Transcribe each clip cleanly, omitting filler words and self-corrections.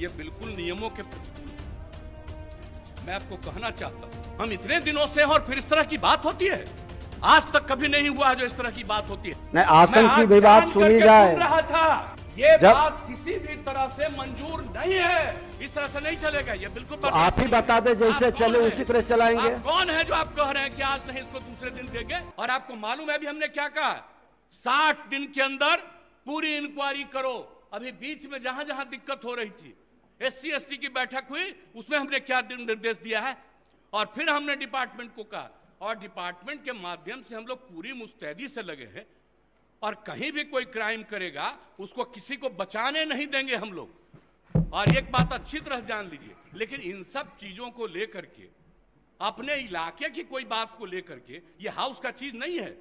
ये बिल्कुल नियमों के, मैं आपको कहना चाहता हूं, हम इतने दिनों से हैं और फिर इस तरह की बात होती है। आज तक कभी नहीं हुआ है जो इस तरह की बात होती है। नहीं, आसन की भी बात सुनी जाए। सुन रहा था, ये बात किसी भी तरह से मंजूर नहीं है, इस तरह से नहीं चलेगा। ये बिल्कुल तो आप ही बता दे, जैसे चले उसी तरह चलाएंगे। आप कौन है जो आप कह रहे हैं कि आज नहीं इसको दूसरे दिन देंगे? और आपको मालूम है अभी हमने क्या कहा, 60 दिन के अंदर पूरी इंक्वायरी करो। अभी बीच में जहां जहां दिक्कत हो रही थी, SC/ST की बैठक हुई, उसमें हमने क्या निर्देश दिया है, और फिर हमने डिपार्टमेंट को कहा, और डिपार्टमेंट के माध्यम से हम लोग पूरी मुस्तैदी से लगे हैं, और कहीं भी कोई क्राइम करेगा उसको किसी को बचाने नहीं देंगे हम लोग। और एक बात अच्छी तरह जान लीजिए, लेकिन इन सब चीजों को लेकर के, अपने इलाके की कोई बात को लेकर के, ये हाउस का चीज नहीं है,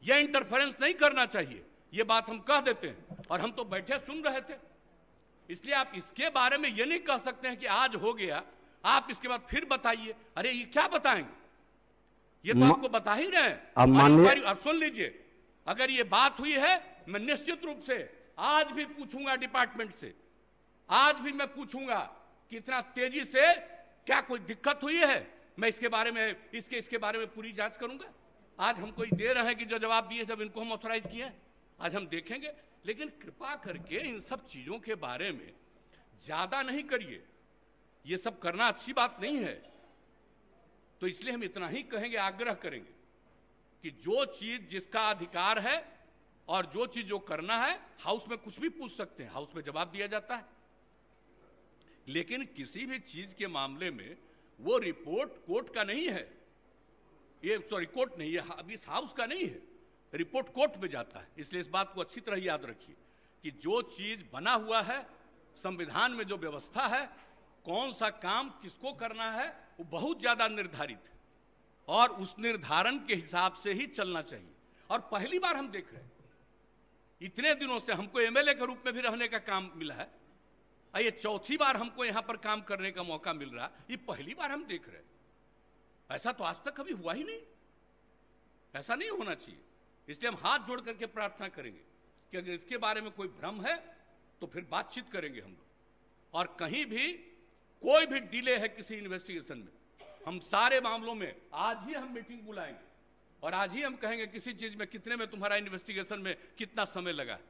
ये इंटरफेरेंस नहीं करना चाहिए, ये बात हम कह देते हैं। और हम तो बैठे सुन रहे थे, इसलिए आप इसके बारे में ये नहीं कह सकते हैं कि आज हो गया, आप इसके बाद फिर बताइए। अरे ये क्या बताएंगे, ये तो आपको बता ही रहे हैं। अब सुन लीजिए, अगर ये बात हुई है, मैं निश्चित रूप से आज भी पूछूंगा डिपार्टमेंट से, आज भी मैं पूछूंगा कि इतना तेजी से क्या कोई दिक्कत हुई है। मैं इसके बारे में इसके बारे में पूरी जांच करूंगा। आज हमको दे रहे हैं कि जो जवाब दिए जब इनको हम ऑथराइज किए हैं, आज हम देखेंगे। लेकिन कृपा करके इन सब चीजों के बारे में ज्यादा नहीं करिए, ये सब करना अच्छी बात नहीं है। तो इसलिए हम इतना ही कहेंगे, आग्रह करेंगे कि जो चीज जिसका अधिकार है और जो चीज जो करना है, हाउस में कुछ भी पूछ सकते हैं, हाउस में जवाब दिया जाता है। लेकिन किसी भी चीज के मामले में वो रिपोर्ट कोर्ट का नहीं है, ये कोर्ट नहीं है, अभी इस हाउस का नहीं है, रिपोर्ट कोर्ट में जाता है। इसलिए इस बात को अच्छी तरह याद रखिए कि जो चीज बना हुआ है, संविधान में जो व्यवस्था है, कौन सा काम किसको करना है, वो बहुत ज्यादा निर्धारित है, और उस निर्धारण के हिसाब से ही चलना चाहिए। और पहली बार हम देख रहे हैं, इतने दिनों से हमको MLA के रूप में भी रहने का काम मिला है, ये चौथी बार हमको यहां पर काम करने का मौका मिल रहा है, ये पहली बार हम देख रहे हैं। ऐसा तो आज तक कभी हुआ ही नहीं, ऐसा नहीं होना चाहिए। इसलिए हम हाथ जोड़ करके प्रार्थना करेंगे कि अगर इसके बारे में कोई भ्रम है तो फिर बातचीत करेंगे हम लोग। और कहीं भी कोई भी डिले है किसी इन्वेस्टिगेशन में, हम सारे मामलों में आज ही हम मीटिंग बुलाएंगे, और आज ही हम कहेंगे किसी चीज में कितने में तुम्हारा इन्वेस्टिगेशन में कितना समय लगा है,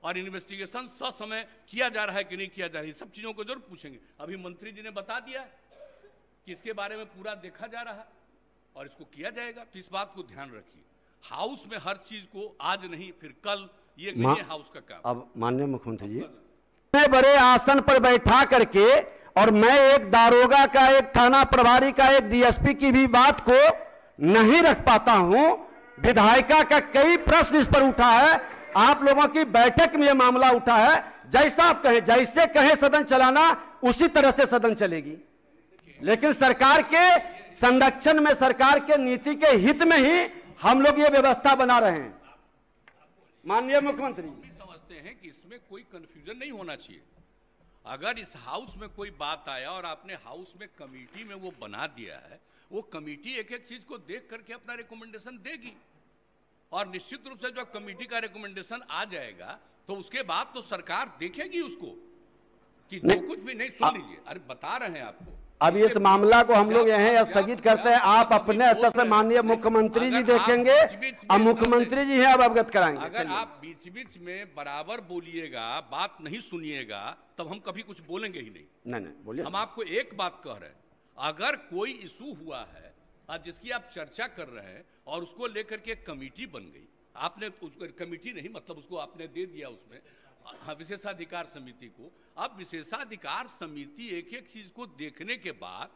और इन्वेस्टिगेशन ससमय किया जा रहा है कि नहीं किया जा रहा है, सब चीजों को जरूर पूछेंगे। अभी मंत्री जी ने बता दिया कि इसके बारे में पूरा देखा जा रहा है और इसको किया जाएगा। तो इस बात को ध्यान रखिए, हाउस में हर चीज को आज नहीं फिर कल, ये नहीं है हाउस का काम। अब माननीय मुख्यमंत्री जी, मैं बड़े आसन पर बैठा करके, और मैं एक दारोगा का, एक थाना प्रभारी का, एक DSP की भी बात को नहीं रख पाता हूं। विधायिका का कई प्रश्न इस पर उठा है, आप लोगों की बैठक में यह मामला उठा है। जैसा आप कहें, जैसे कहें सदन चलाना, उसी तरह से सदन चलेगी। लेकिन सरकार के संरक्षण में, सरकार के नीति के हित में ही हम लोग ये व्यवस्था बना रहे हैं। माननीय मुख्यमंत्री समझते हैं कि इसमें कोई कंफ्यूजन नहीं होना चाहिए। अगर इस हाउस में कोई बात आया और आपने हाउस में कमेटी में वो बना दिया है, वो कमेटी एक एक चीज को देख करके अपना रिकमेंडेशन देगी, और निश्चित रूप से जब कमेटी का रिकमेंडेशन आ जाएगा तो उसके बाद तो सरकार देखेगी उसको कि जो कुछ भी नहीं। सुन लीजिए, अरे बता रहे हैं आपको, अब इस मामला को हम लोग यहीं स्थगित करते हैं। आप अपने स्तर से माननीय मुख्यमंत्री जी देखेंगे, अब मुख्यमंत्री जी हैं, अब अवगत कराएंगे। अगर आप बीच बीच में बराबर बोलिएगा, बात नहीं सुनिएगा, तब हम कभी कुछ बोलेंगे ही नहीं। नहीं बोलिए। हम आपको एक बात कह रहे हैं, अगर कोई इशू हुआ है जिसकी आप चर्चा कर रहे हैं और उसको लेकर के कमेटी बन गई, आपने उसको कमेटी नहीं, मतलब उसको आपने दे दिया उसमें विशेषाधिकार समिति को। अब विशेषाधिकार समिति एक एक चीज को देखने के बाद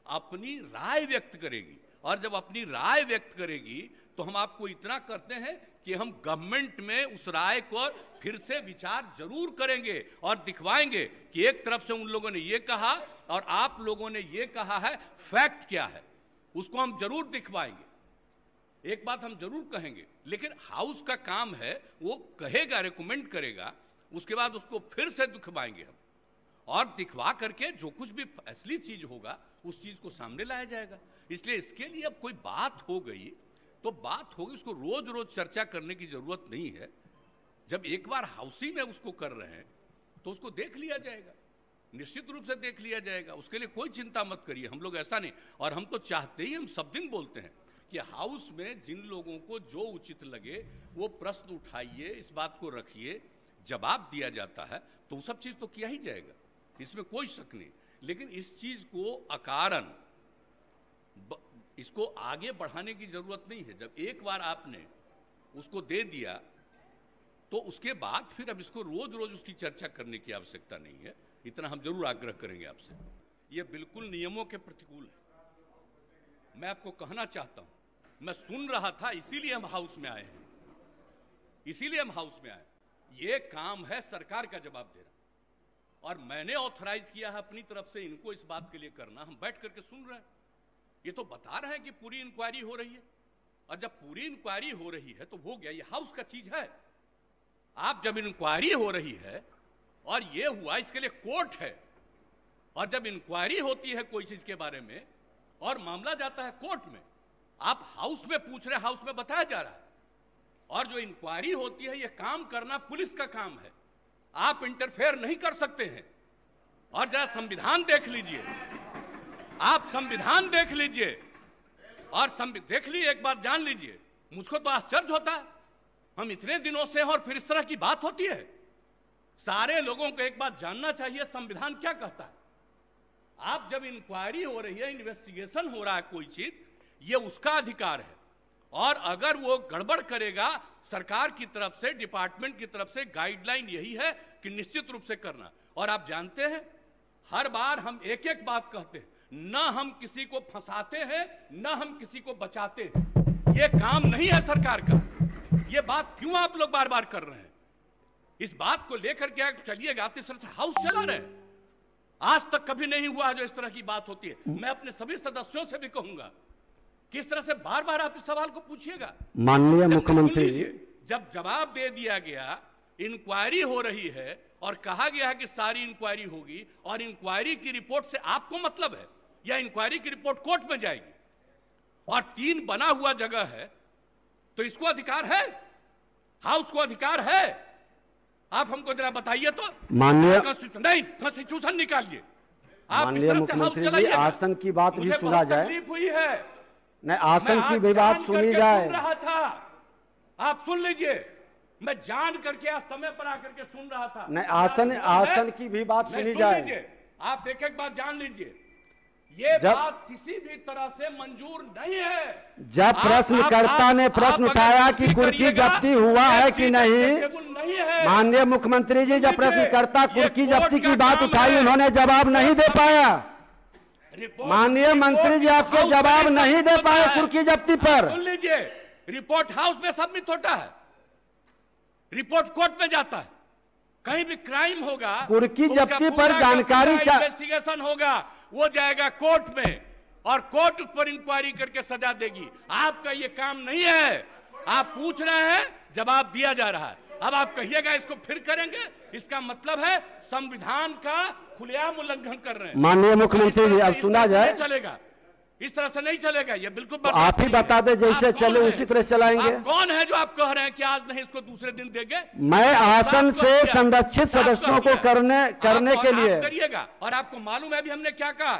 अपनी राय व्यक्त करेगी, और जब अपनी राय व्यक्त करेगी तो हम आपको इतना करते हैं कि हम गवर्नमेंट में उस राय को फिर से विचार जरूर करेंगे और दिखवाएंगे कि एक तरफ से उन लोगों ने ये कहा और आप लोगों ने ये कहा है, फैक्ट क्या है, उसको हम जरूर दिखवाएंगे। एक बात हम जरूर कहेंगे, लेकिन हाउस का काम है, वो कहेगा, रिकमेंड करेगा, उसके बाद उसको फिर से दिखवाएंगे हम, और दिखवा करके जो कुछ भी असली चीज होगा उस चीज को सामने लाया जाएगा। इसलिए इसके लिए अब कोई बात हो गई तो बात होगी, उसको रोज रोज चर्चा करने की जरूरत नहीं है। जब एक बार हाउसी में उसको कर रहे हैं तो उसको देख लिया जाएगा। निश्चित रूप से देख लिया जाएगा, उसके लिए कोई चिंता मत करिए। हम लोग ऐसा नहीं, और हम तो चाहते ही, हम सब दिन बोलते हैं कि हाउस में जिन लोगों को जो उचित लगे वो प्रश्न उठाइए, इस बात को रखिए, जवाब दिया जाता है तो वो सब चीज तो किया ही जाएगा, इसमें कोई शक नहीं। लेकिन इस चीज को अकारण इसको आगे बढ़ाने की जरूरत नहीं है। जब एक बार आपने उसको दे दिया तो उसके बाद फिर अब इसको रोज रोज उसकी चर्चा करने की आवश्यकता नहीं है, इतना हम जरूर आग्रह करेंगे आपसे। ये बिल्कुल नियमों के प्रतिकूल है। मैं आपको कहना चाहता हूं, मैं सुन रहा था, इसीलिए हम हाउस में आए हैं, इसीलिए हम हाउस में आए। ये काम है सरकार का जवाब देना, और मैंने ऑथराइज किया है अपनी तरफ से इनको इस बात के लिए करना। हम बैठ करके सुन रहे हैं, ये तो बता रहे हैं कि पूरी इंक्वायरी हो रही है, और जब पूरी इंक्वायरी हो रही है तो हो गया, ये हाउस का चीज है। आप जब इंक्वायरी हो रही है और ये हुआ, इसके लिए कोर्ट है, और जब इंक्वायरी होती है कोई चीज के बारे में और मामला जाता है कोर्ट में, आप हाउस में पूछ रहे, हाउस में बताया जा रहा है, और जो इंक्वायरी होती है, ये काम करना पुलिस का काम है, आप इंटरफेयर नहीं कर सकते हैं। और जरा संविधान देख लीजिए, आप संविधान देख लीजिए, और देख लीजिए, एक बात जान लीजिए, मुझको तो आश्चर्य होता है, हम इतने दिनों से हैं और फिर इस तरह की बात होती है। सारे लोगों को एक बात जानना चाहिए, संविधान क्या कहता है। आप जब इंक्वायरी हो रही है, इन्वेस्टिगेशन हो रहा है कोई चीज, ये उसका अधिकार है, और अगर वो गड़बड़ करेगा, सरकार की तरफ से, डिपार्टमेंट की तरफ से गाइडलाइन यही है कि निश्चित रूप से करना। और आप जानते हैं, हर बार हम एक एक बात कहते हैं, न हम किसी को फंसाते हैं, न हम किसी को बचाते हैं, ये काम नहीं है सरकार का। ये बात क्यों आप लोग बार बार कर रहे हैं? इस बात को लेकर के चलिएगा, इस तरह से हाउस चला रहे हैं। आज तक कभी नहीं हुआ जो इस तरह की बात होती है। मैं अपने सभी सदस्यों से भी कहूंगा, किस तरह से बार बार आप इस सवाल को पूछिएगा। माननीय मुख्यमंत्री, जब जवाब दे दिया गया, इंक्वायरी हो रही है और कहा गया है कि सारी इंक्वायरी होगी, और इंक्वायरी की रिपोर्ट से आपको मतलब है, या इंक्वायरी की रिपोर्ट कोर्ट में जाएगी, और 3 बना हुआ जगह है, तो इसको अधिकार है, हाउस को अधिकार है। आप हमको जरा बताइए तो। माननीय नहीं, कॉन्स्टिट्यूशन निकालिए। माननीय मुख्यमंत्री जी, आसन की बात भी सुना जाए। तकलीफ हुई है, नहीं, आसन की भी बात सुनी जाए। सुन रहा था, आप सुन लीजिए, मैं जान करके आज समय पर आकर के सुन रहा था। नहीं, आसन की भी बात सुनी जाए। आप एक एक बात जान लीजिए, ये बात किसी भी तरह से मंजूर नहीं है। जब प्रश्नकर्ता ने प्रश्न उठाया कि कुर्की जब्ती हुआ है कि नहीं, माननीय मुख्यमंत्री जी, जब प्रश्नकर्ता कुर्की जब्ती की बात उठाई, उन्होंने जवाब नहीं दे पाया। माननीय मंत्री जी, आपके जवाब नहीं दे पाए कुर्की जब्ती पर। सुन लीजिए, रिपोर्ट हाउस में सबमिट होता है, रिपोर्ट कोर्ट में जाता है। कहीं भी क्राइम होगा, कुर्की जब्ती पर जानकारी, इन्वेस्टिगेशन होगा, वो जाएगा कोर्ट में, और कोर्ट उस पर इंक्वायरी करके सजा देगी। आपका ये काम नहीं है। आप पूछ रहे हैं, जवाब दिया जा रहा है। अब आप कहिएगा इसको फिर करेंगे, इसका मतलब है संविधान का खुलेआम उल्लंघन कर रहे हैं। माननीय मुख्यमंत्री जी, अब सुना जाए। चलेगा, इस तरह से नहीं चलेगा, ये बिल्कुल तो आप ही बता दे, जैसे चले उसी तरह चलाएंगे। कौन है जो आप कह रहे हैं कि आज नहीं इसको दूसरे दिन देंगे? मैं आसन से संरक्षित सदस्यों को करने के लिए करिएगा, और आपको मालूम है अभी हमने क्या कहा।